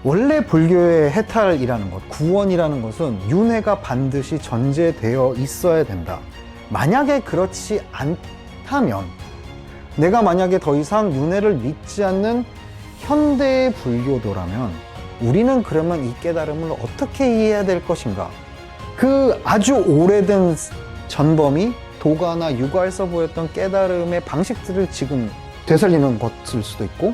원래 불교의 해탈이라는 것, 구원이라는 것은 윤회가 반드시 전제되어 있어야 된다. 만약에 그렇지 않다면, 내가 만약에 더 이상 윤회를 믿지 않는 현대의 불교도라면 우리는 그러면 이 깨달음을 어떻게 이해해야 될 것인가? 그 아주 오래된 전범이 도가나 유가에서 보였던 깨달음의 방식들을 지금 되살리는 것일 수도 있고,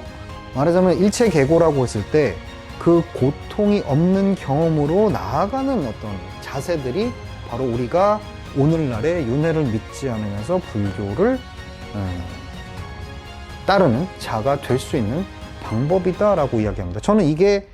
말하자면 일체계고라고 했을 때 그 고통이 없는 경험으로 나아가는 어떤 자세들이 바로 우리가 오늘날의 윤회를 믿지 않으면서 불교를 따르는 자가 될 수 있는 방법이다라고 이야기합니다. 저는 이게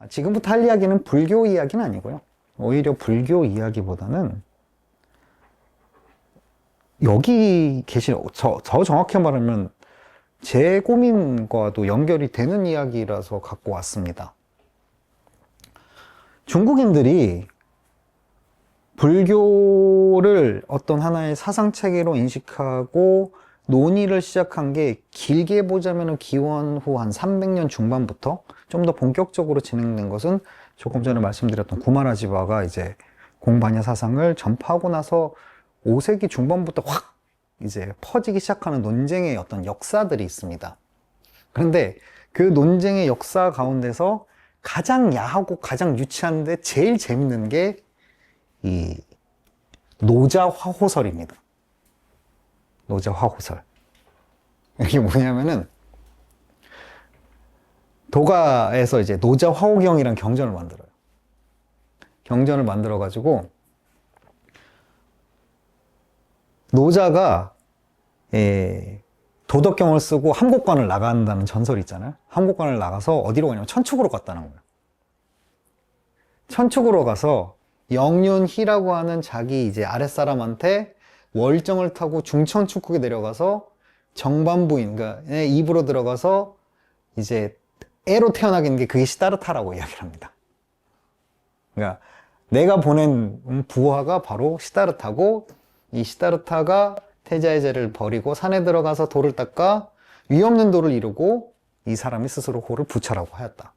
지금부터 할 이야기는 불교 이야기는 아니고요. 오히려 불교 이야기보다는 여기 계신, 더 정확히 말하면 제 고민과도 연결이 되는 이야기라서 갖고 왔습니다. 중국인들이 불교를 어떤 하나의 사상체계로 인식하고 논의를 시작한 게 길게 보자면 기원 후 한 300년 중반부터 좀 더 본격적으로 진행된 것은 조금 전에 말씀드렸던 구마라지바가 이제 공반야 사상을 전파하고 나서 5세기 중반부터 확 이제 퍼지기 시작하는 논쟁의 어떤 역사들이 있습니다. 그런데 그 논쟁의 역사 가운데서 가장 야하고 가장 유치한데 제일 재밌는 게 이 노자화호설입니다. 노자화호설. 이게 뭐냐면은 도가에서 이제 노자화호경이라는 경전을 만들어요. 경전을 만들어 가지고 노자가 도덕경을 쓰고 함곡관을 나간다는 전설이 있잖아요. 함곡관을 나가서 어디로 가냐면 천축으로 갔다는 거예요. 천축으로 가서 영윤희라고 하는 자기 이제 아랫사람한테 월정을 타고 중천축국에 내려가서 정반부인, 그러니까 입으로 들어가서 이제 애로 태어나게 된 게 그게 시다르타라고 이야기를 합니다. 그러니까 내가 보낸 부하가 바로 시다르타고, 이 시다르타가 태자의 죄를 버리고 산에 들어가서 돌을 닦아 위 없는 돌을 이루고 이 사람이 스스로 호를 부처라고 하였다.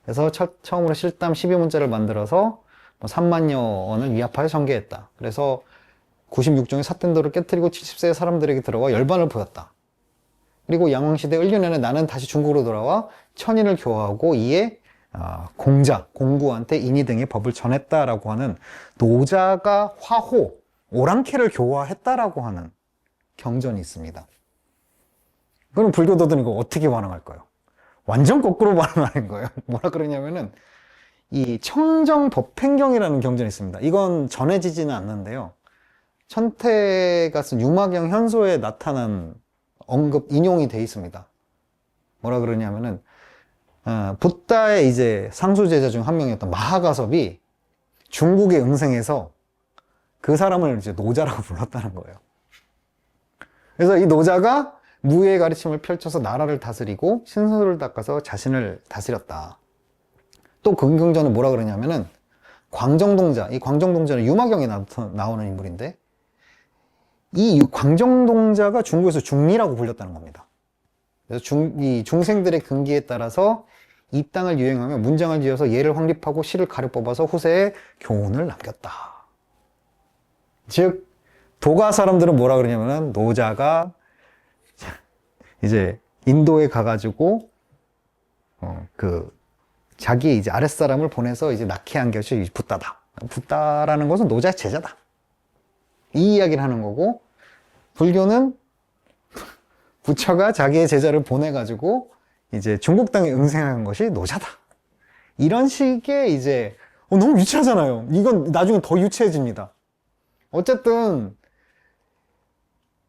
그래서 처음으로 실담 12문자를 만들어서 3만여 원을 위압하여 전개했다. 그래서 96종의 삿된도를 깨뜨리고 70세의 사람들에게 들어와 열반을 보였다. 그리고 양왕시대 을륜에는 나는 다시 중국으로 돌아와 천인을 교화하고 이에 공구한테 인이 등의 법을 전했다라고 하는 노자가 화호, 오랑캐를 교화했다라고 하는 경전이 있습니다. 그럼 불교도들은 이거 어떻게 반응할까요? 완전 거꾸로 반응하는 거예요. 뭐라 그러냐면은 이 청정법행경이라는 경전이 있습니다. 이건 전해지지는 않는데요. 천태가 쓴 유마경 현소에 나타난 언급, 인용이 돼 있습니다. 뭐라 그러냐면은 붓다의 이제 상수제자 중 한 명이었던 마하가섭이 중국에 응생해서 그 사람을 이제 노자라고 불렀다는 거예요. 그래서 이 노자가 무예의 가르침을 펼쳐서 나라를 다스리고 신선을 닦아서 자신을 다스렸다. 또 그 경전은 뭐라 그러냐면은 광정동자, 이 광정동자는 유마경에 나오는 인물인데 이 광정동자가 중국에서 중리라고 불렸다는 겁니다. 그래서 이 중생들의 근기에 따라서 이 땅을 유행하며 문장을 지어서 예를 확립하고 시를 가려 뽑아서 후세에 교훈을 남겼다. 즉 도가 사람들은 뭐라 그러냐면은 노자가 이제 인도에 가가지고 자기의 이제 아랫사람을 보내서 이제 낙해한 것이 붓다다. 붓다라는 것은 노자의 제자다. 이 이야기를 하는 거고, 불교는 부처가 자기의 제자를 보내가지고 이제 중국 땅에 응생한 것이 노자다. 이런 식의 이제 너무 유치하잖아요. 이건 나중에 더 유치해집니다. 어쨌든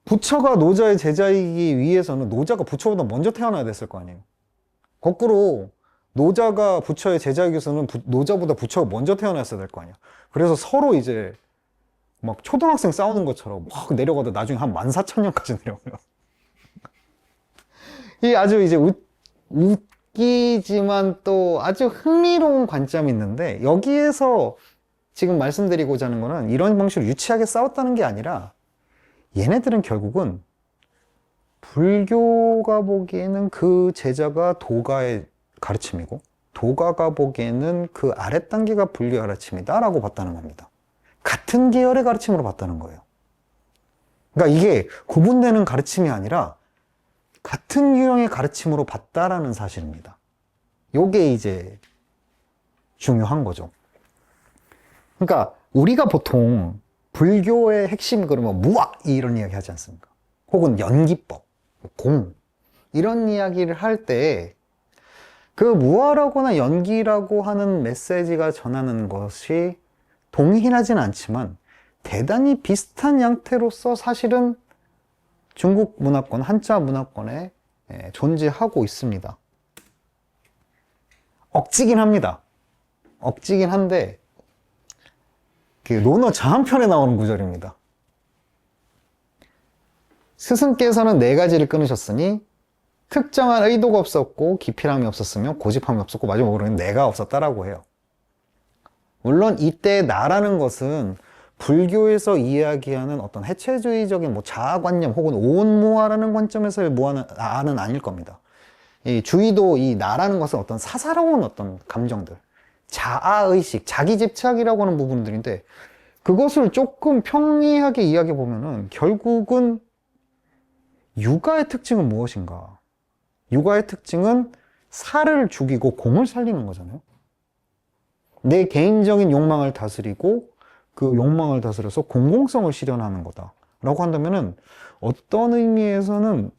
부처가 노자의 제자이기 위해서는 노자가 부처보다 먼저 태어나야 됐을 거 아니에요. 거꾸로 노자가 부처의 제자에게서는 노자보다 부처가 먼저 태어났어야 될 거 아니야. 그래서 서로 이제 막 초등학생 싸우는 것처럼 막 내려가다 나중에 한 14,000년까지 내려가요. 이 아주 이제 웃기지만 또 아주 흥미로운 관점이 있는데, 여기에서 지금 말씀드리고자 하는 거는 이런 방식으로 유치하게 싸웠다는 게 아니라, 얘네들은 결국은 불교가 보기에는 그 제자가 도가의 가르침이고, 도가가 보기에는 그 아랫 단계가 불교의 가르침이다 라고 봤다는 겁니다. 같은 계열의 가르침으로 봤다는 거예요. 그러니까 이게 구분되는 가르침이 아니라 같은 유형의 가르침으로 봤다라는 사실입니다. 요게 이제 중요한 거죠. 그러니까 우리가 보통 불교의 핵심, 그러면 무아 이런 이야기 하지 않습니까? 혹은 연기법, 공 이런 이야기를 할 때 그 무아라거나 연기라고 하는 메시지가 전하는 것이 동일하진 않지만 대단히 비슷한 양태로서 사실은 중국 문화권, 한자 문화권에 존재하고 있습니다. 억지긴 합니다. 억지긴 한데 그 논어 자한편에 나오는 구절입니다. 스승께서는 4가지를 끊으셨으니 특정한 의도가 없었고 기필함이 없었으며 고집함이 없었고 마지막으로는 내가 없었다라고 해요. 물론 이때 나라는 것은 불교에서 이야기하는 어떤 해체주의적인 뭐 자아관념 혹은 온무아라는 관점에서의 나는 아닐 겁니다. 이 주의도 이 나라는 것은 어떤 사사로운 어떤 감정들, 자아의식, 자기집착이라고 하는 부분들인데, 그것을 조금 평이하게 이야기해 보면은 결국은 육아의 특징은 무엇인가? 육아의 특징은 살을 죽이고 공을 살리는 거잖아요. 내 개인적인 욕망을 다스리고 그 욕망을 다스려서 공공성을 실현하는 거다 라고 한다면은 어떤 의미에서는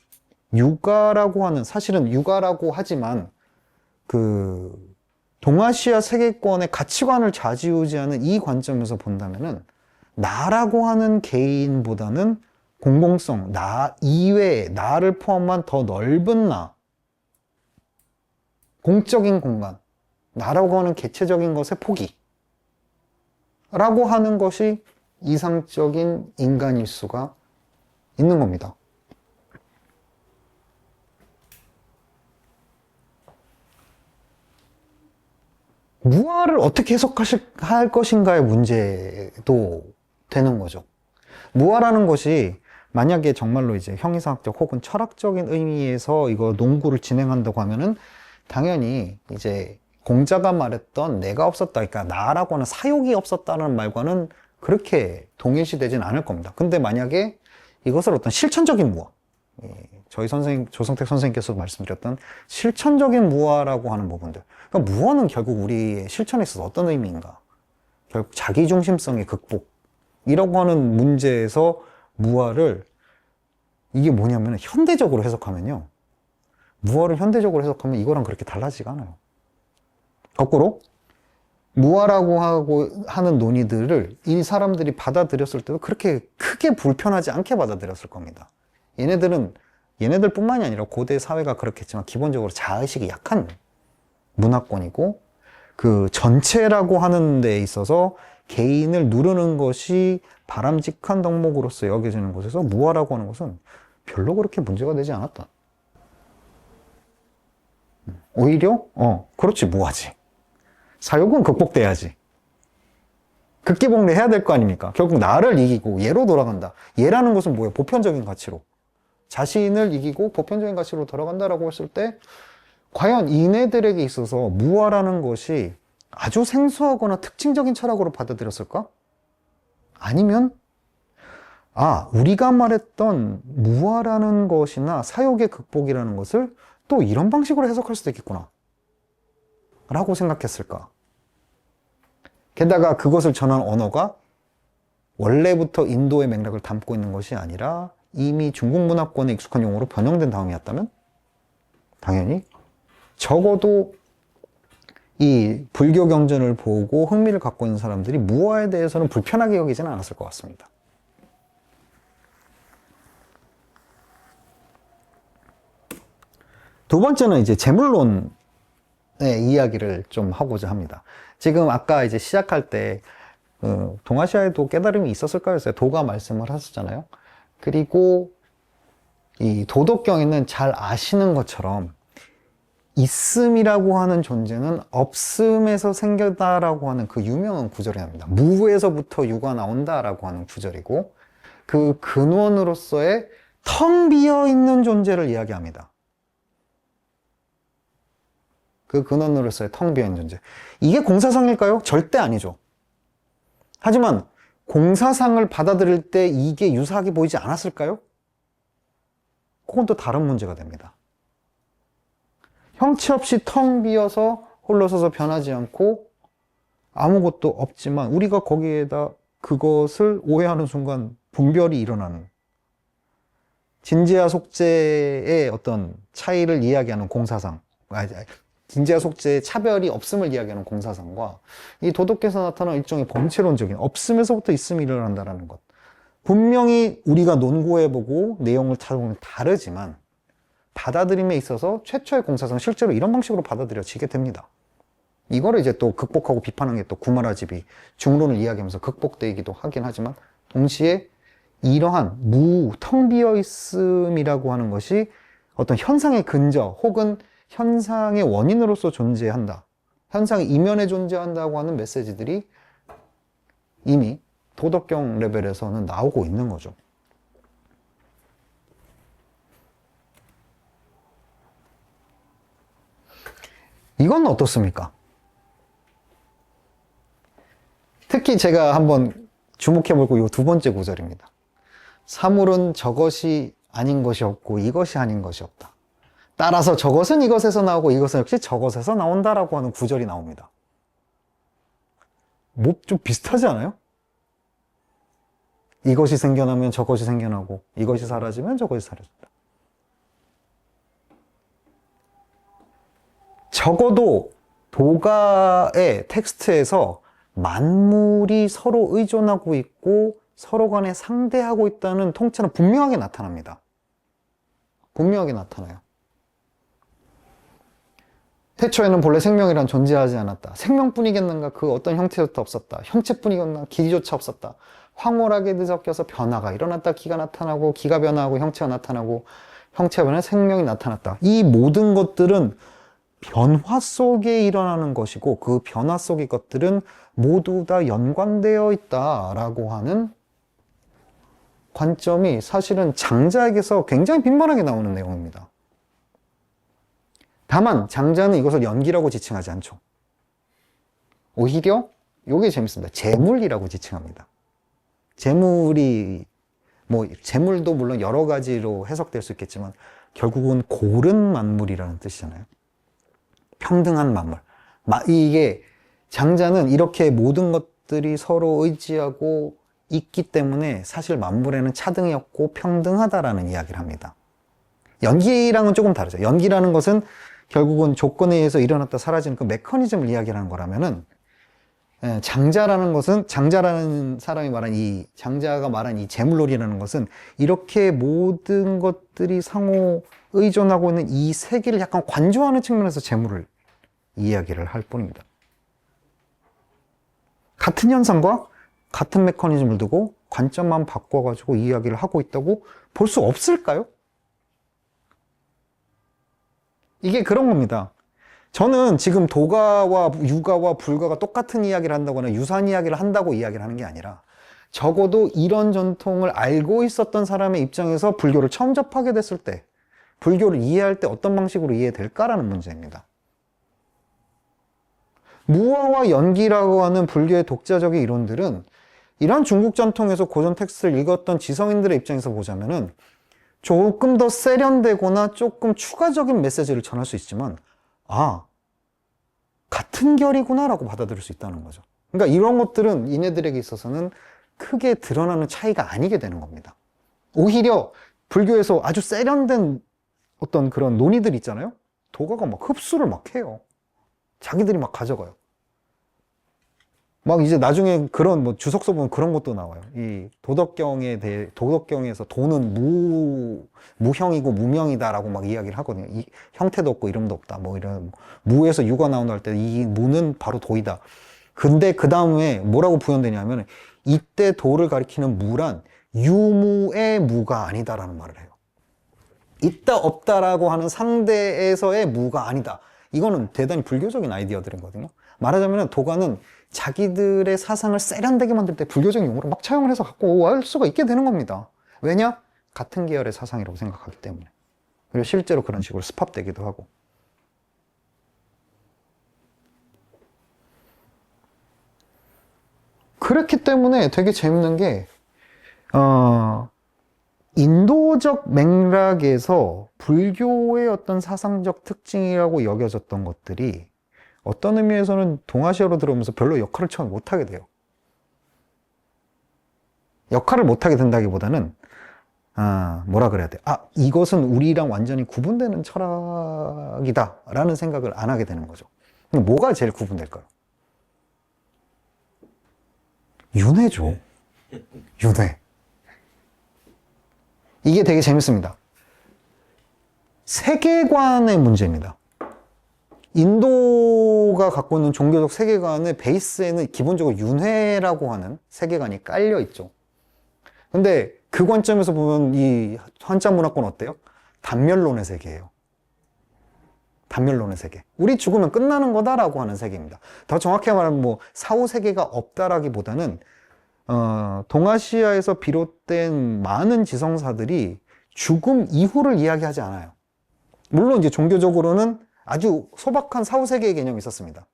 육아라고 하는, 사실은 육아라고 하지만 그 동아시아 세계권의 가치관을 좌지우지하는 이 관점에서 본다면은 나라고 하는 개인보다는 공공성, 나 이외에 나를 포함한 더 넓은 나, 공적인 공간, 나라고 하는 개체적인 것의 포기 라고 하는 것이 이상적인 인간일 수가 있는 겁니다. 무아를 어떻게 해석할 것인가의 문제도 되는 거죠. 무아라는 것이 만약에 정말로 이제 형이상학적 혹은 철학적인 의미에서 이거 농구를 진행한다고 하면은 당연히 이제 공자가 말했던 내가 없었다, 그러니까 나라고 하는 사욕이 없었다는 말과는 그렇게 동일시되진 않을 겁니다. 근데 만약에 이것을 어떤 실천적인 무아, 저희 선생님, 조성택 선생님께서 말씀드렸던 실천적인 무아라고 하는 부분들, 그러니까 무아는 결국 우리의 실천에 있어서 어떤 의미인가? 결국 자기중심성의 극복이라고 하는 문제에서 무아를, 이게 뭐냐면 현대적으로 해석하면요, 무아를 현대적으로 해석하면 이거랑 그렇게 달라지가 않아요. 거꾸로 무아라고 하는 논의들을 이 사람들이 받아들였을 때도 그렇게 크게 불편하지 않게 받아들였을 겁니다. 얘네들 뿐만이 아니라 고대 사회가 그렇겠지만 기본적으로 자의식이 약한 문화권이고, 그 전체라고 하는 데 있어서 개인을 누르는 것이 바람직한 덕목으로서 여겨지는 곳에서 무아라고 하는 것은 별로 그렇게 문제가 되지 않았다. 오히려 그렇지, 무아지. 사욕은 극복돼야지. 극기복례 해야 될 거 아닙니까? 결국 나를 이기고 얘로 돌아간다. 얘라는 것은 뭐예요? 보편적인 가치로. 자신을 이기고 보편적인 가치로 돌아간다라고 했을 때 과연 이네들에게 있어서 무아라는 것이 아주 생소하거나 특징적인 철학으로 받아들였을까? 아니면 우리가 말했던 무아라는 것이나 사욕의 극복이라는 것을 또 이런 방식으로 해석할 수도 있겠구나 라고 생각했을까? 게다가 그것을 전한 언어가 원래부터 인도의 맥락을 담고 있는 것이 아니라 이미 중국 문화권에 익숙한 용어로 변형된 다음이었다면 당연히 적어도 이 불교 경전을 보고 흥미를 갖고 있는 사람들이 무아에 대해서는 불편하게 여기지는 않았을 것 같습니다. 두 번째는 이제 재물론입니다. 이야기를 좀 하고자 합니다. 지금 아까 이제 시작할 때 동아시아에도 깨달음이 있었을까요? 도가 말씀을 하셨잖아요. 그리고 이 도덕경에는 잘 아시는 것처럼 있음이라고 하는 존재는 없음에서 생겼다라고 하는 그 유명한 구절이 납니다. 무에서부터 유가 나온다라고 하는 구절이고, 그 근원으로서의 텅 비어 있는 존재를 이야기합니다. 그 근원으로서의 텅 비어 있는 존재. 이게 공사상일까요? 절대 아니죠. 하지만 공사상을 받아들일 때 이게 유사하게 보이지 않았을까요? 그건 또 다른 문제가 됩니다. 형체 없이 텅 비어서 홀로 서서 변하지 않고 아무것도 없지만 우리가 거기에다 그것을 오해하는 순간 분별이 일어나는, 진재와 속재의 어떤 차이를 이야기하는 공사상, 진재와 속재의 차별이 없음을 이야기하는 공사상과 이 도덕에서 나타나는 일종의 범체론적인 없음에서부터 있음이 일어난다는 것, 분명히 우리가 논고해보고 내용을 찾아보면 다르지만 받아들임에 있어서 최초의 공사상 실제로 이런 방식으로 받아들여지게 됩니다. 이거를 이제 또 극복하고 비판한 게 또 구마라집이 중론을 이야기하면서 극복되기도 하긴 하지만, 동시에 이러한 텅 비어 있음이라고 하는 것이 어떤 현상의 근저 혹은 현상의 원인으로서 존재한다, 현상의 이면에 존재한다고 하는 메시지들이 이미 도덕경 레벨에서는 나오고 있는 거죠. 이건 어떻습니까? 특히 제가 한번 주목해 볼 이 두 번째 구절입니다. 사물은 저것이 아닌 것이 없고 이것이 아닌 것이 없다. 따라서 저것은 이것에서 나오고 이것은 역시 저것에서 나온다라고 하는 구절이 나옵니다. 뭐 좀 비슷하지 않아요? 이것이 생겨나면 저것이 생겨나고 이것이 사라지면 저것이 사라진다. 적어도 도가의 텍스트에서 만물이 서로 의존하고 있고 서로 간에 상대하고 있다는 통찰은 분명하게 나타납니다. 분명하게 나타나요. 태초에는 본래 생명이란 존재하지 않았다. 생명뿐이겠는가? 그 어떤 형태조차 없었다. 형체뿐이겠나? 길이조차 없었다. 황홀하게 뒤섞여서 변화가 일어났다. 기가 나타나고 기가 변화하고 형체가 나타나고 형체가 변해 생명이 나타났다. 이 모든 것들은 변화 속에 일어나는 것이고 그 변화 속의 것들은 모두 다 연관되어 있다라고 하는 관점이 사실은 장자에게서 굉장히 빈번하게 나오는 내용입니다. 다만 장자는 이것을 연기라고 지칭하지 않죠. 오히려 이게 재밌습니다. 재물이라고 지칭합니다. 재물이 재물도 물론 여러 가지로 해석될 수 있겠지만 결국은 고른 만물이라는 뜻이잖아요. 평등한 만물. 이게 장자는 이렇게 모든 것들이 서로 의지하고 있기 때문에 사실 만물에는 차등이 없고 평등하다라는 이야기를 합니다. 연기랑은 조금 다르죠. 연기라는 것은 결국은 조건에 의해서 일어났다 사라지는 그 메커니즘을 이야기하는 거라면은, 장자라는 것은, 장자라는 사람이 말한 장자가 말한 이 재물놀이라는 것은 이렇게 모든 것들이 상호 의존하고 있는 이 세계를 약간 관조하는 측면에서 재물을 이야기를 할 뿐입니다. 같은 현상과 같은 메커니즘을 두고 관점만 바꿔가지고 이야기를 하고 있다고 볼 수 없을까요? 이게 그런 겁니다. 저는 지금 도가와 유가와 불가가 똑같은 이야기를 한다거나 유사한 이야기를 한다고 이야기를 하는 게 아니라, 적어도 이런 전통을 알고 있었던 사람의 입장에서 불교를 처음 접하게 됐을 때 불교를 이해할 때 어떤 방식으로 이해될까라는 문제입니다. 무아와 연기라고 하는 불교의 독자적인 이론들은 이런 중국 전통에서 고전 텍스트를 읽었던 지성인들의 입장에서 보자면은 조금 더 세련되거나 조금 추가적인 메시지를 전할 수 있지만, 같은 결이구나 라고 받아들일 수 있다는 거죠. 그러니까 이런 것들은 이네들에게 있어서는 크게 드러나는 차이가 아니게 되는 겁니다. 오히려 불교에서 아주 세련된 어떤 그런 논의들 있잖아요. 도가가 막 흡수를 막 해요. 자기들이 막 가져가요. 막 이제 나중에 그런 뭐 주석서 보면 그런 것도 나와요. 이 도덕경에 대해, 도덕경에서 도는 무형이고 무명이다라고 막 이야기를 하거든요. 이 형태도 없고 이름도 없다. 뭐 이런 무에서 유가 나온다 할 때 이 무는 바로 도이다. 근데 그 다음에 뭐라고 부연되냐면 이때 도를 가리키는 무란 유무의 무가 아니다라는 말을 해요. 있다 없다라고 하는 상대에서의 무가 아니다. 이거는 대단히 불교적인 아이디어들이거든요. 말하자면 도가는 자기들의 사상을 세련되게 만들 때 불교적인 용어를 막 차용을 해서 갖고 올 수가 있게 되는 겁니다. 왜냐? 같은 계열의 사상이라고 생각하기 때문에. 그리고 실제로 그런 식으로 스팝되기도 하고. 그렇기 때문에 되게 재밌는 게 인도적 맥락에서 불교의 어떤 사상적 특징이라고 여겨졌던 것들이 어떤 의미에서는 동아시아로 들어오면서 별로 역할을 처음 못하게 돼요. 역할을 못하게 된다기보다는 뭐라 그래야 돼? 이것은 우리랑 완전히 구분되는 철학이다 라는 생각을 안 하게 되는 거죠. 뭐가 제일 구분될까요? 윤회죠. 윤회. 이게 되게 재밌습니다. 세계관의 문제입니다. 인도가 갖고 있는 종교적 세계관의 베이스에는 기본적으로 윤회라고 하는 세계관이 깔려 있죠. 근데 그 관점에서 보면 이 한자 문화권 어때요? 단멸론의 세계예요. 단멸론의 세계. 우리 죽으면 끝나는 거다라고 하는 세계입니다. 더 정확히 말하면 뭐 사후 세계가 없다라기보다는 동아시아에서 비롯된 많은 지성사들이 죽음 이후를 이야기하지 않아요. 물론 이제 종교적으로는 아주 소박한 사후 세계의 개념이 있었습니다.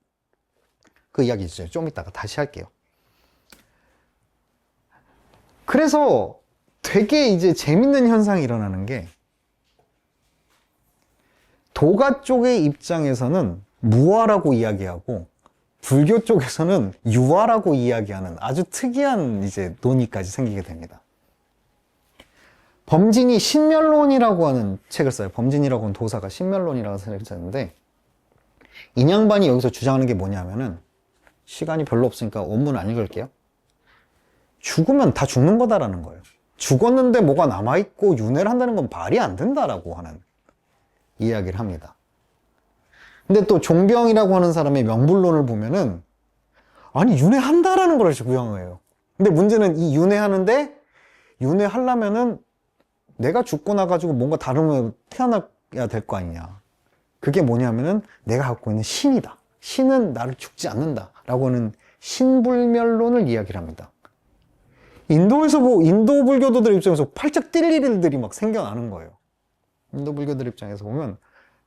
그 이야기 이제 좀 이따가 다시 할게요. 그래서 되게 이제 재밌는 현상이 일어나는 게 도가 쪽의 입장에서는 무아라고 이야기하고 불교 쪽에서는 유아라고 이야기하는 아주 특이한 이제 논의까지 생기게 됩니다. 범진이 신멸론이라고 하는 책을 써요. 범진이라고 하는 도사가 신멸론이라고 책을 썼는데 인양반이 여기서 주장하는 게 뭐냐면은 시간이 별로 없으니까 원문 안 읽을게요. 죽으면 다 죽는 거다라는 거예요. 죽었는데 뭐가 남아있고 윤회를 한다는 건 말이 안 된다라고 하는 이야기를 합니다. 근데 또 종병이라고 하는 사람의 명불론을 보면은 아니 윤회한다라는 걸 구형해요. 근데 문제는 이 윤회하는데 윤회하려면은 내가 죽고 나가지고 뭔가 다른 태어나야 될 거 아니냐. 그게 뭐냐면은 내가 갖고 있는 신이다. 신은 나를 죽지 않는다 라고 하는 신불멸론을 이야기를 합니다. 인도에서 인도 불교도들 입장에서 팔짝 뛸 일들이 막 생겨나는 거예요. 인도 불교들 입장에서 보면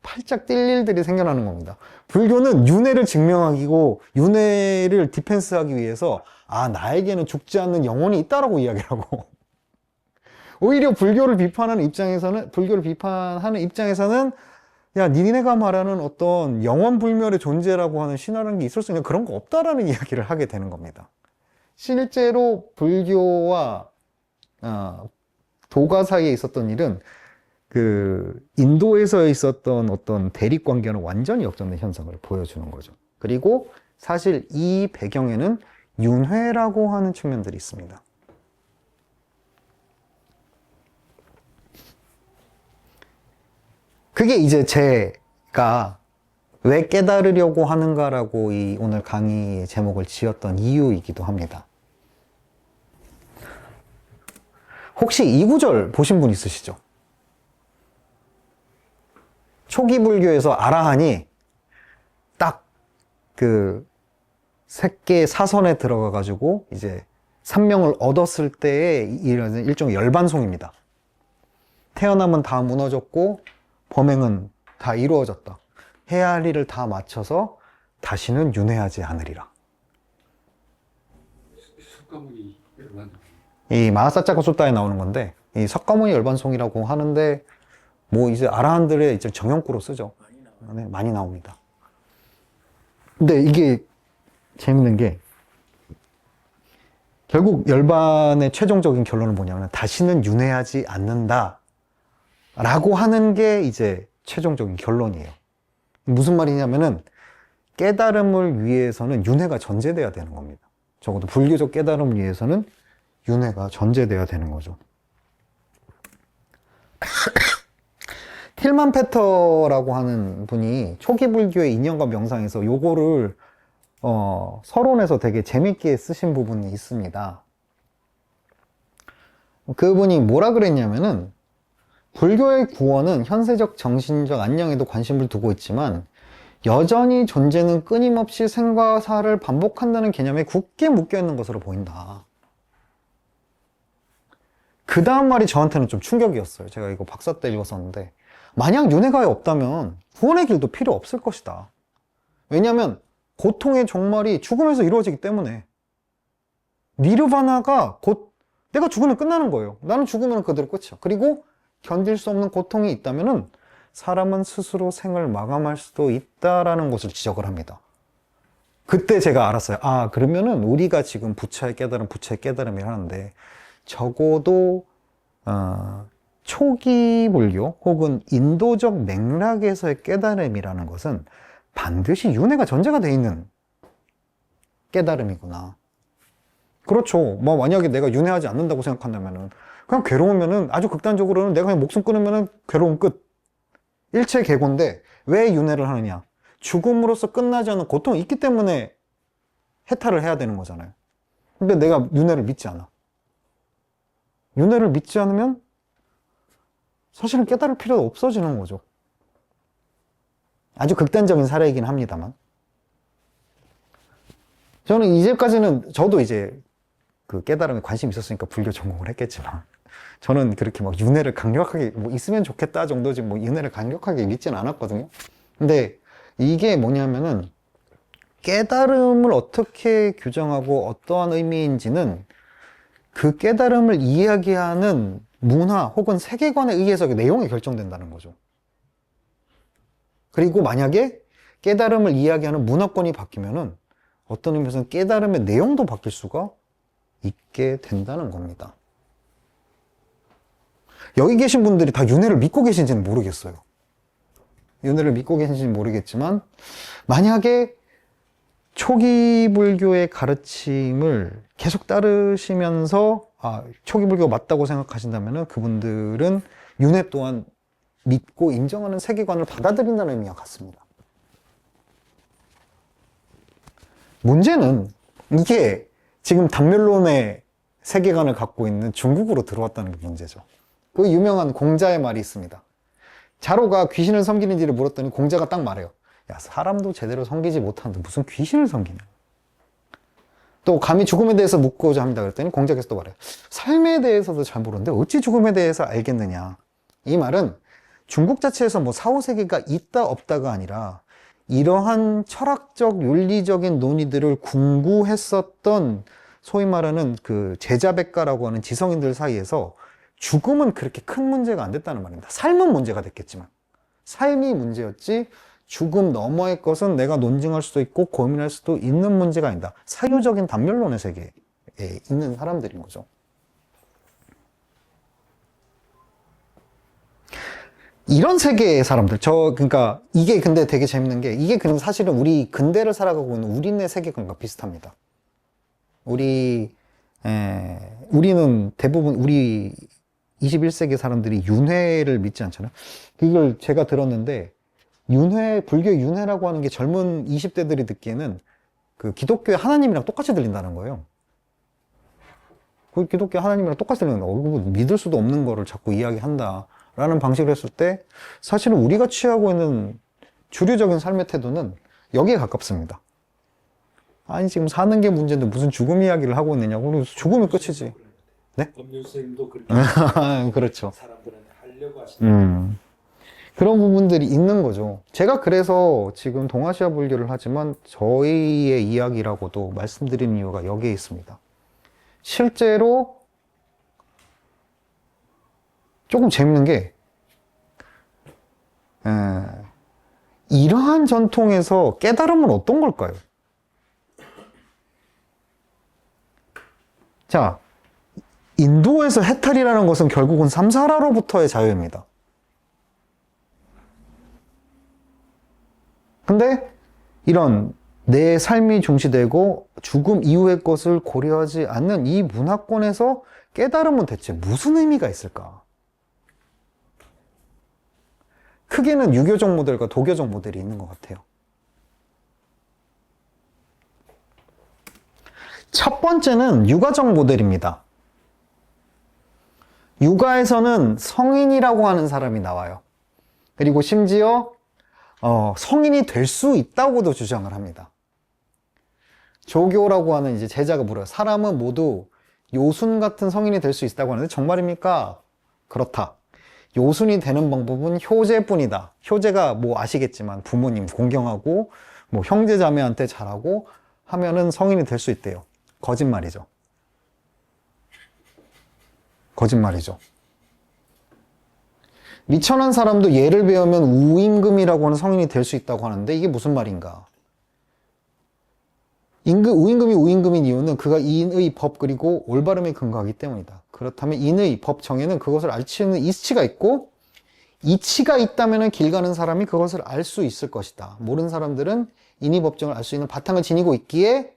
팔짝 뛸 일들이 생겨나는 겁니다. 불교는 윤회를 증명하고 윤회를 디펜스하기 위해서 나에게는 죽지 않는 영혼이 있다라고 이야기를 하고 오히려 불교를 비판하는 입장에서는 야 니네가 말하는 어떤 영원불멸의 존재라고 하는 신화라는 게 있을 수 있는 그런 거 없다라는 이야기를 하게 되는 겁니다. 실제로 불교와 도가 사이에 있었던 일은 그 인도에서 있었던 어떤 대립관계는 완전히 역전된 현상을 보여주는 거죠. 그리고 사실 이 배경에는 윤회라고 하는 측면들이 있습니다. 그게 이제 제가 왜 깨달으려고 하는가라고 이 오늘 강의의 제목을 지었던 이유이기도 합니다. 혹시 이 구절 보신 분 있으시죠? 초기 불교에서 아라한이 딱 그 새끼 사선에 들어가 가지고 이제 산명을 얻었을 때의 이런 일종의 열반송입니다. 태어나면 다 무너졌고 범행은 다 이루어졌다. 해야 할 일을 다 마쳐서 다시는 윤회하지 않으리라. 석가모니 열반. 이 마하사짜가 소따에 나오는 건데 이 석가모니 열반송이라고 하는데 뭐 이제 아라한들의 이제 정형구로 쓰죠. 네, 많이 나옵니다. 근데 이게 재밌는 게 결국 열반의 최종적인 결론은 뭐냐면 다시는 윤회하지 않는다 라고 하는 게 이제 최종적인 결론이에요. 무슨 말이냐면은 깨달음을 위해서는 윤회가 전제돼야 되는 겁니다. 적어도 불교적 깨달음을 위해서는 윤회가 전제돼야 되는 거죠. 틸만 페터라고 하는 분이 초기 불교의 인연과 명상에서 요거를 서론에서 되게 재밌게 쓰신 부분이 있습니다. 그분이 뭐라 그랬냐면은 불교의 구원은 현세적 정신적 안녕에도 관심을 두고 있지만 여전히 존재는 끊임없이 생과 사를 반복한다는 개념에 굳게 묶여 있는 것으로 보인다. 그 다음 말이 저한테는 좀 충격이었어요. 제가 이거 박사 때 읽었었는데, 만약 윤회가 없다면 구원의 길도 필요 없을 것이다. 왜냐하면 고통의 종말이 죽음에서 이루어지기 때문에 니르바나가 곧 내가 죽으면 끝나는 거예요. 나는 죽으면 그대로 끝이야. 그리고 견딜 수 없는 고통이 있다면은 사람은 스스로 생을 마감할 수도 있다라는 것을 지적을 합니다. 그때 제가 알았어요. 아, 그러면은 우리가 지금 부처의 깨달음이라 하는데 적어도 초기 불교 혹은 인도적 맥락에서의 깨달음이라는 것은 반드시 윤회가 전제가 돼 있는 깨달음이구나. 그렇죠. 뭐 만약에 내가 윤회하지 않는다고 생각한다면은 그냥 괴로우면은 아주 극단적으로는 내가 그냥 목숨 끊으면은 괴로움 끝. 일체 계고인데 왜 윤회를 하느냐? 죽음으로써 끝나지 않은 고통이 있기 때문에 해탈을 해야 되는 거잖아요. 근데 내가 윤회를 믿지 않아. 윤회를 믿지 않으면 사실은 깨달을 필요가 없어지는 거죠. 아주 극단적인 사례이긴 합니다만. 저는 이제까지는, 저도 이제 그 깨달음에 관심이 있었으니까 불교 전공을 했겠지만, 저는 그렇게 막 윤회를 강력하게, 뭐 있으면 좋겠다 정도지, 뭐 윤회를 강력하게 믿지는 않았거든요. 근데 이게 뭐냐면은, 깨달음을 어떻게 규정하고 어떠한 의미인지는 그 깨달음을 이야기하는 문화 혹은 세계관에 의해서 그 내용이 결정된다는 거죠. 그리고 만약에 깨달음을 이야기하는 문화권이 바뀌면은 어떤 의미에서는 깨달음의 내용도 바뀔 수가 있게 된다는 겁니다. 여기 계신 분들이 다 윤회를 믿고 계신지는 모르겠어요. 윤회를 믿고 계신지는 모르겠지만 만약에 초기 불교의 가르침을 계속 따르시면서 초기 불교가 맞다고 생각하신다면 그분들은 윤회 또한 믿고 인정하는 세계관을 받아들인다는 의미와 같습니다. 문제는 이게 지금 단멸론의 세계관을 갖고 있는 중국으로 들어왔다는 게 문제죠. 그 유명한 공자의 말이 있습니다. 자로가 귀신을 섬기는지를 물었더니 공자가 딱 말해요. 야, 사람도 제대로 섬기지 못하는데 무슨 귀신을 섬기냐. 또 감히 죽음에 대해서 묻고자 합니다. 그랬더니 공자께서 또 말해요. 삶에 대해서도 잘 모르는데 어찌 죽음에 대해서 알겠느냐. 이 말은 중국 자체에서 뭐 사후세계가 있다 없다가 아니라 이러한 철학적 윤리적인 논의들을 궁구했었던 소위 말하는 그 제자백가라고 하는 지성인들 사이에서 죽음은 그렇게 큰 문제가 안 됐다는 말입니다. 삶은 문제가 됐겠지만 삶이 문제였지 죽음 너머의 것은 내가 논증할 수도 있고 고민할 수도 있는 문제가 아니다. 사유적인 단멸론의 세계에 있는 사람들인 거죠. 이런 세계의 사람들, 그러니까 이게 근데 되게 재밌는 게 이게 그럼 사실은 우리 근대를 살아가고 있는 우리네 세계관과 비슷합니다. 우리는 대부분 우리 21세기 사람들이 윤회를 믿지 않잖아요. 이걸 제가 들었는데 불교 윤회라고 하는 게 젊은 20대들이 듣기에는 그 기독교의 하나님이랑 똑같이 들린다는 거예요. 그 기독교 하나님이랑 똑같이 들리는 거예요. 믿을 수도 없는 거를 자꾸 이야기한다라는 방식을 했을 때 사실은 우리가 취하고 있는 주류적인 삶의 태도는 여기에 가깝습니다. 아니 지금 사는 게 문제인데 무슨 죽음 이야기를 하고 있느냐고. 죽음이 끝이지. 네? 법률 선생님도 그렇게 그렇죠. 사람들한테 하려고 하시는 그런 부분들이 있는 거죠. 제가 그래서 지금 동아시아 불교를 하지만 저희의 이야기라고도 말씀드리는 이유가 여기에 있습니다. 실제로 조금 재밌는 게 이러한 전통에서 깨달음은 어떤 걸까요? 자, 인도에서 해탈이라는 것은 결국은 삼사라로부터의 자유입니다. 근데 이런 내 삶이 중시되고 죽음 이후의 것을 고려하지 않는 이 문화권에서 깨달음은 대체 무슨 의미가 있을까? 크게는 유교적 모델과 도교적 모델이 있는 것 같아요. 첫 번째는 육아적 모델입니다. 육아에서는 성인이라고 하는 사람이 나와요. 그리고 심지어 성인이 될 수 있다고도 주장을 합니다. 조교라고 하는 이제 제자가 물어요. 사람은 모두 요순 같은 성인이 될 수 있다고 하는데 정말입니까? 그렇다. 요순이 되는 방법은 효제뿐이다. 효제가 뭐 아시겠지만 부모님 공경하고 뭐 형제 자매한테 잘하고 하면은 성인이 될 수 있대요. 거짓말이죠. 거짓말이죠. 미천한 사람도 예를 배우면 우임금이라고 하는 성인이 될 수 있다고 하는데 이게 무슨 말인가? 우임금이 우임금인 이유는 그가 인의 법 그리고 올바름에 근거하기 때문이다. 그렇다면 인의 법 정에는 그것을 알 수 있는 이치가 있고 이치가 있다면 길 가는 사람이 그것을 알 수 있을 것이다. 모르는 사람들은 인의 법정을 알 수 있는 바탕을 지니고 있기에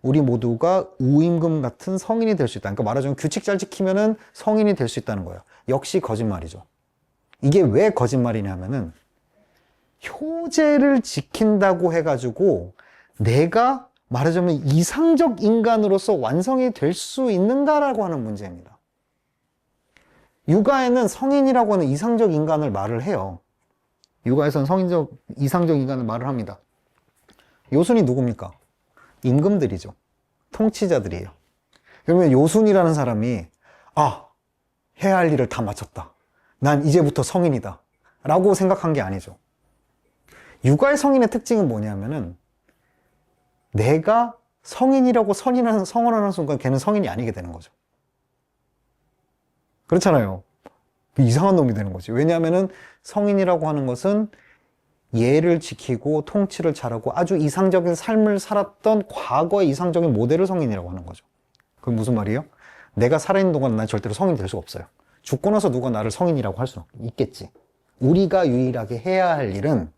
우리 모두가 우임금 같은 성인이 될 수 있다. 그러니까 말하자면 규칙 잘 지키면은 성인이 될 수 있다는 거예요. 역시 거짓말이죠. 이게 왜 거짓말이냐면은 효제를 지킨다고 해가지고 내가 말하자면 이상적 인간으로서 완성이 될 수 있는가라고 하는 문제입니다. 육아에는 성인이라고 하는 이상적 인간을 말을 해요. 육아에서는 이상적 인간을 말을 합니다. 요순이 누굽니까? 임금들이죠. 통치자들이에요. 그러면 요순이라는 사람이 해야 할 일을 다 마쳤다. 난 이제부터 성인이다. 라고 생각한 게 아니죠. 육아의 성인의 특징은 뭐냐면은 내가 성인이라고 선언하는 순간 걔는 성인이 아니게 되는 거죠. 그렇잖아요. 이상한 놈이 되는 거지. 왜냐하면은 성인이라고 하는 것은 예를 지키고 통치를 잘하고 아주 이상적인 삶을 살았던 과거의 이상적인 모델을 성인이라고 하는 거죠. 그게 무슨 말이에요? 내가 살아있는 동안 난 절대로 성인이 될 수가 없어요. 죽고 나서 누가 나를 성인이라고 할 수는 있겠지. 우리가 유일하게 해야 할 일은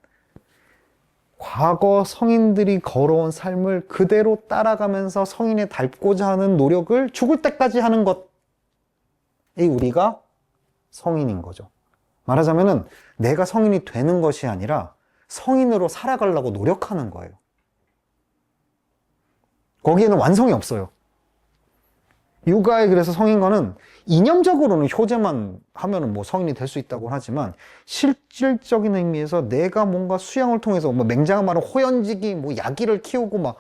과거 성인들이 걸어온 삶을 그대로 따라가면서 성인에 닮고자 하는 노력을 죽을 때까지 하는 것이 우리가 성인인 거죠. 말하자면은 내가 성인이 되는 것이 아니라 성인으로 살아가려고 노력하는 거예요. 거기에는 완성이 없어요. 육아에 그래서 성인과는 이념적으로는 효제만 하면은 뭐 성인이 될 수 있다고 하지만 실질적인 의미에서 내가 뭔가 수양을 통해서 뭐 맹장을 말하면 호연지기 뭐 야기를 키우고 막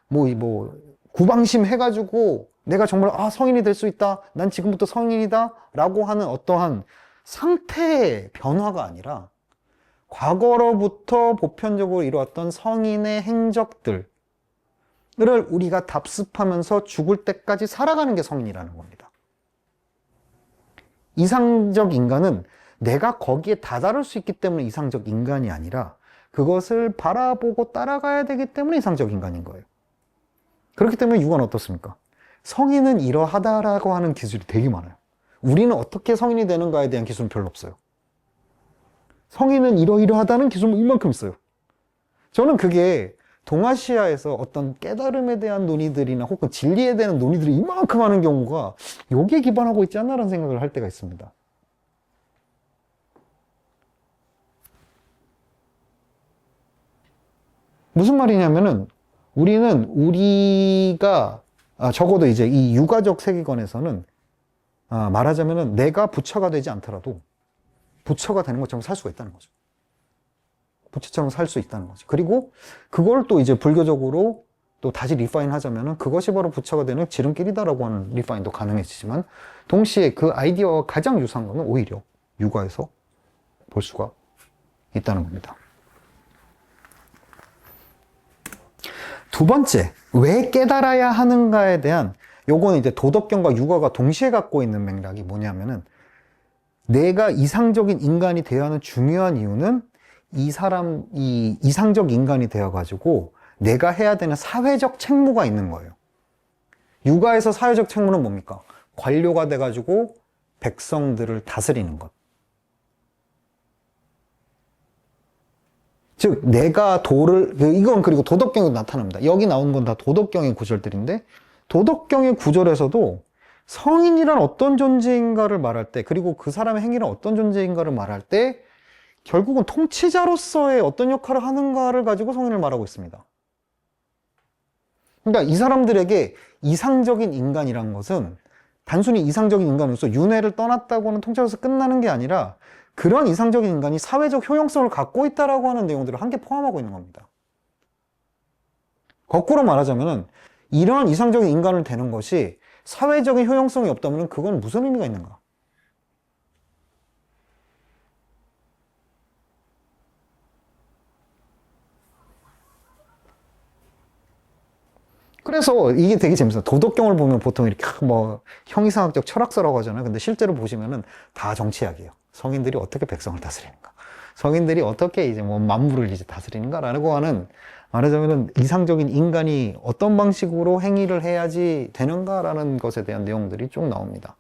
뭐 구방심 해가지고 내가 정말 성인이 될 수 있다. 난 지금부터 성인이다. 라고 하는 어떠한 상태의 변화가 아니라 과거로부터 보편적으로 이루어왔던 성인의 행적들을 우리가 답습하면서 죽을 때까지 살아가는 게 성인이라는 겁니다. 이상적 인간은 내가 거기에 다다를 수 있기 때문에 이상적 인간이 아니라 그것을 바라보고 따라가야 되기 때문에 이상적 인간인 거예요. 그렇기 때문에 육아는 어떻습니까? 성인은 이러하다라고 하는 기술이 되게 많아요. 우리는 어떻게 성인이 되는가에 대한 기술은 별로 없어요. 성인은 이러이러하다는 기술은 이만큼 있어요. 저는 그게 동아시아에서 어떤 깨달음에 대한 논의들이나 혹은 진리에 대한 논의들이 이만큼 하는 경우가 여기에 기반하고 있지 않나라는 생각을 할 때가 있습니다. 무슨 말이냐면은 우리가 적어도 이제 이 육아적 세계관에서는 말하자면은 내가 부처가 되지 않더라도 부처가 되는 것처럼 살 수가 있다는 거죠. 부처처럼 살 수 있다는 거죠. 그리고 그걸 또 이제 불교적으로 또 다시 리파인 하자면은 그것이 바로 부처가 되는 지름길이다라고 하는 리파인도 가능해지지만 동시에 그 아이디어와 가장 유사한 거는 오히려 육아에서 볼 수가 있다는 겁니다. 두 번째, 왜 깨달아야 하는가에 대한 요거는 이제 도덕경과 육아가 동시에 갖고 있는 맥락이 뭐냐면은 내가 이상적인 인간이 되어야 하는 중요한 이유는 이 이상적 인간이 되어가지고 내가 해야 되는 사회적 책무가 있는 거예요. 육아에서 사회적 책무는 뭡니까? 관료가 돼가지고 백성들을 다스리는 것. 즉 내가 이건 그리고 도덕경에도 나타납니다. 여기 나오는 건 다 도덕경의 구절들인데 도덕경의 구절에서도 성인이란 어떤 존재인가를 말할 때, 그리고 그 사람의 행위란 어떤 존재인가를 말할 때 결국은 통치자로서의 어떤 역할을 하는가를 가지고 성인을 말하고 있습니다. 그러니까 이 사람들에게 이상적인 인간이란 것은 단순히 이상적인 인간으로서 윤회를 떠났다고 하는 통찰로서 끝나는 게 아니라 그런 이상적인 인간이 사회적 효용성을 갖고 있다라고 하는 내용들을 함께 포함하고 있는 겁니다. 거꾸로 말하자면은 이러한 이상적인 인간을 되는 것이 사회적인 효용성이 없다면 그건 무슨 의미가 있는가? 그래서 이게 되게 재밌어요. 도덕경을 보면 보통 이렇게 뭐 형이상학적 철학서라고 하잖아요. 근데 실제로 보시면은 다 정치학이에요. 성인들이 어떻게 백성을 다스리는가? 성인들이 어떻게 이제 뭐 만물을 이제 다스리는가라고 하는, 말하자면은 이상적인 인간이 어떤 방식으로 행위를 해야지 되는가라는 것에 대한 내용들이 쭉 나옵니다.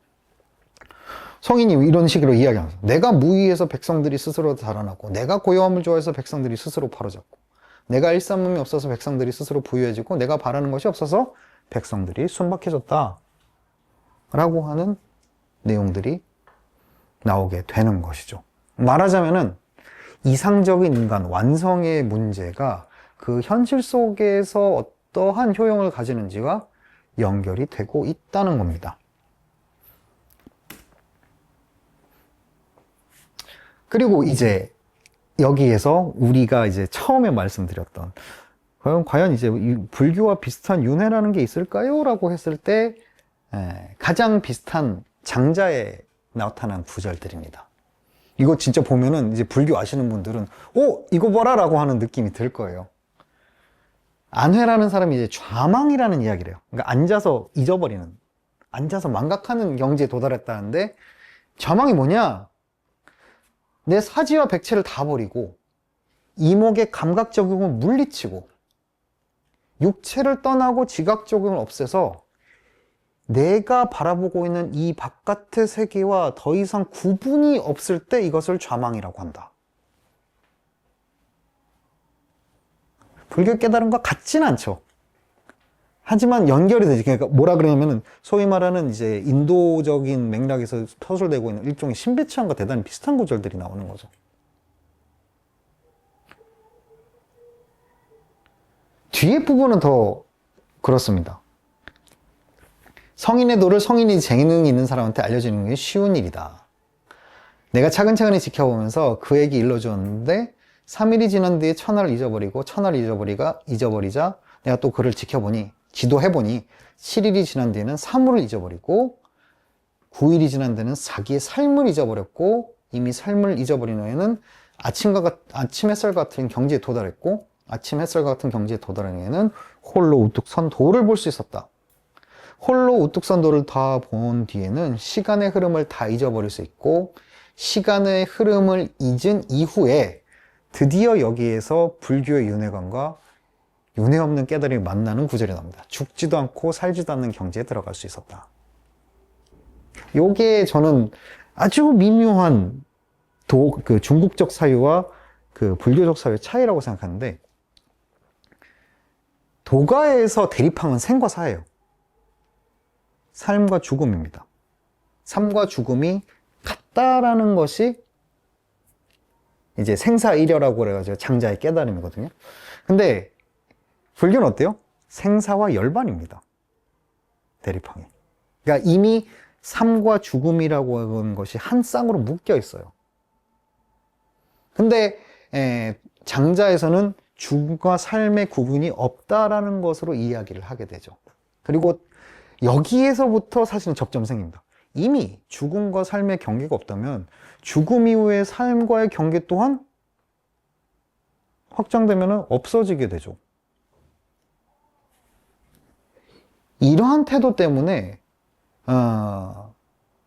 성인이 이런 식으로 이야기하면서 내가 무의해서 백성들이 스스로 자라나고 내가 고요함을 좋아해서 백성들이 스스로 바로잡고 내가 일삼음이 없어서 백성들이 스스로 부유해지고 내가 바라는 것이 없어서 백성들이 순박해졌다 라고 하는 내용들이 나오게 되는 것이죠. 말하자면은 이상적인 인간, 완성의 문제가 그 현실 속에서 어떠한 효용을 가지는지와 연결이 되고 있다는 겁니다. 그리고 이제 여기에서 우리가 이제 처음에 말씀드렸던 과연 이제 불교와 비슷한 윤회라는 게 있을까요? 라고 했을 때 가장 비슷한 장자에 나타난 구절들입니다. 이거 진짜 보면은 이제 불교 아시는 분들은 이거 봐라 라고 하는 느낌이 들 거예요. 안회라는 사람이 이제 좌망이라는 이야기를 해요. 그러니까 앉아서 잊어버리는, 앉아서 망각하는 경지에 도달했다는데, 좌망이 뭐냐? 내 사지와 백체를 다 버리고 이목의 감각 적용을 물리치고 육체를 떠나고 지각 적용을 없애서 내가 바라보고 있는 이 바깥의 세계와 더 이상 구분이 없을 때 이것을 좌망이라고 한다. 불교 깨달음과 같지는 않죠. 하지만 연결이 되지. 그러니까 뭐라 그러냐면은 소위 말하는 이제 인도적인 맥락에서 서술되고 있는 일종의 신비치함과 대단히 비슷한 구절들이 나오는 거죠. 뒤에 부분은 더 그렇습니다. 성인의 도를 성인이 재능이 있는 사람한테 알려주는 게 쉬운 일이다. 내가 차근차근히 지켜보면서 그에게 일러주었는데 3일이 지난 뒤에 천하를 잊어버리고 천하를 잊어버리자 내가 또 그를 지켜보니 지도해보니 7일이 지난 뒤에는 사물을 잊어버리고 9일이 지난 뒤에는 자기의 삶을 잊어버렸고 이미 삶을 잊어버린 후에는 아침 햇살 같은 경지에 도달했고 아침 햇살과 같은 경지에 도달한 후에는 홀로 우뚝 선 도를 볼 수 있었다. 홀로 우뚝 선 도를 다 본 뒤에는 시간의 흐름을 다 잊어버릴 수 있고 시간의 흐름을 잊은 이후에 드디어 여기에서 불교의 윤회관과 윤회 없는 깨달음이 만나는 구절이 나옵니다. 죽지도 않고 살지도 않는 경지에 들어갈 수 있었다. 요게 저는 아주 미묘한 그 중국적 사유와 그 불교적 사유의 차이라고 생각하는데, 도가에서 대립하면 생과 사예요. 삶과 죽음입니다. 삶과 죽음이 같다라는 것이 이제 생사일여라고 그래가지고 장자의 깨달음이거든요. 근데 불교는 어때요? 생사와 열반입니다. 대립항이. 그러니까 이미 삶과 죽음이라고 하는 것이 한 쌍으로 묶여 있어요. 근데 장자에서는 죽음과 삶의 구분이 없다라는 것으로 이야기를 하게 되죠. 그리고 여기에서부터 사실은 접점생깁니다. 이미 죽음과 삶의 경계가 없다면 죽음 이후의 삶과의 경계 또한 확장되면 없어지게 되죠. 이러한 태도 때문에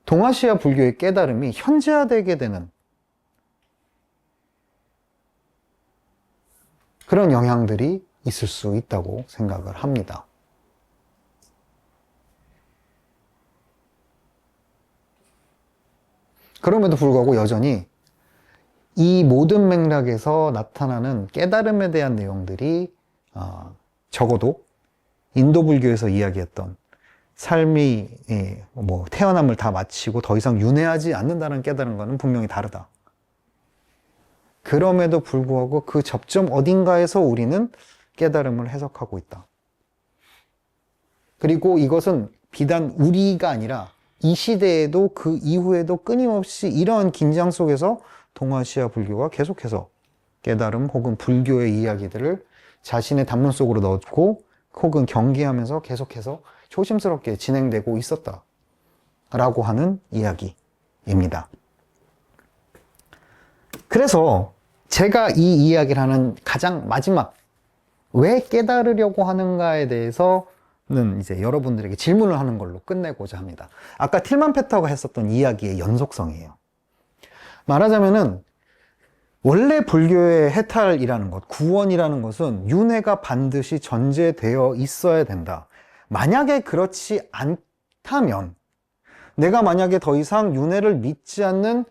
동아시아 불교의 깨달음이 현재화되게 되는 그런 영향들이 있을 수 있다고 생각을 합니다. 그럼에도 불구하고 여전히 이 모든 맥락에서 나타나는 깨달음에 대한 내용들이 적어도 인도 불교에서 이야기했던 삶이 뭐 태어남을 다 마치고 더 이상 윤회하지 않는다는 깨달음과는 분명히 다르다. 그럼에도 불구하고 그 접점 어딘가에서 우리는 깨달음을 해석하고 있다. 그리고 이것은 비단 우리가 아니라 이 시대에도 그 이후에도 끊임없이 이러한 긴장 속에서 동아시아 불교가 계속해서 깨달음 혹은 불교의 이야기들을 자신의 담론 속으로 넣고 혹은 경계하면서 계속해서 조심스럽게 진행되고 있었다 라고 하는 이야기입니다. 그래서 제가 이 이야기를 하는 가장 마지막, 왜 깨달으려고 하는가에 대해서는 이제 여러분들에게 질문을 하는 걸로 끝내고자 합니다. 아까 틸만 페터가 했었던 이야기의 연속성이에요. 말하자면은 원래 불교의 해탈이라는 것, 구원이라는 것은 윤회가 반드시 전제되어 있어야 된다. 만약에 그렇지 않다면, 내가 만약에 더 이상 윤회를 믿지 않는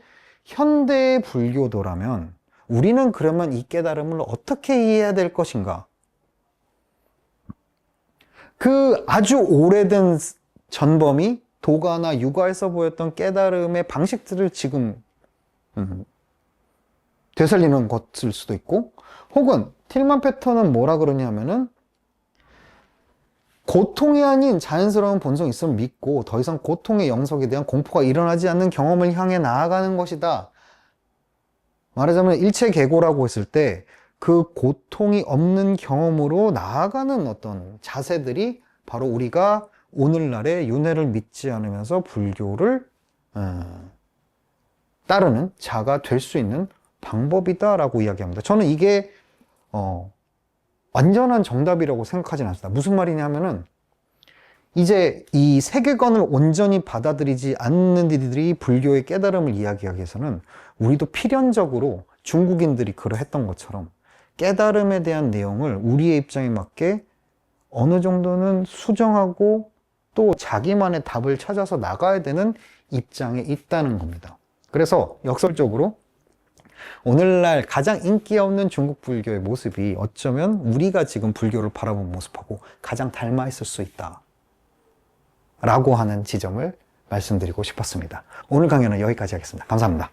현대의 불교도라면 우리는 그러면 이 깨달음을 어떻게 이해해야 될 것인가? 그 아주 오래된 전범이 도가나 유가에서 보였던 깨달음의 방식들을 지금 되살리는 것일 수도 있고, 혹은 틸만 페터는 뭐라 그러냐면은 고통이 아닌 자연스러운 본성이 있음을 믿고 더 이상 고통의 영석에 대한 공포가 일어나지 않는 경험을 향해 나아가는 것이다. 말하자면 일체계고라고 했을 때 그 고통이 없는 경험으로 나아가는 어떤 자세들이 바로 우리가 오늘날의 윤회를 믿지 않으면서 불교를 따르는 자가 될 수 있는 방법이다라고 이야기합니다. 저는 이게 완전한 정답이라고 생각하지는 않습니다. 무슨 말이냐면은 이제 이 세계관을 온전히 받아들이지 않는 이들이 불교의 깨달음을 이야기하기 위해서는 우리도 필연적으로 중국인들이 그러했던 것처럼 깨달음에 대한 내용을 우리의 입장에 맞게 어느 정도는 수정하고 또 자기만의 답을 찾아서 나가야 되는 입장에 있다는 겁니다. 그래서 역설적으로 오늘날 가장 인기 없는 중국 불교의 모습이 어쩌면 우리가 지금 불교를 바라본 모습하고 가장 닮아 있을 수 있다 라고 하는 지점을 말씀드리고 싶었습니다. 오늘 강연은 여기까지 하겠습니다. 감사합니다.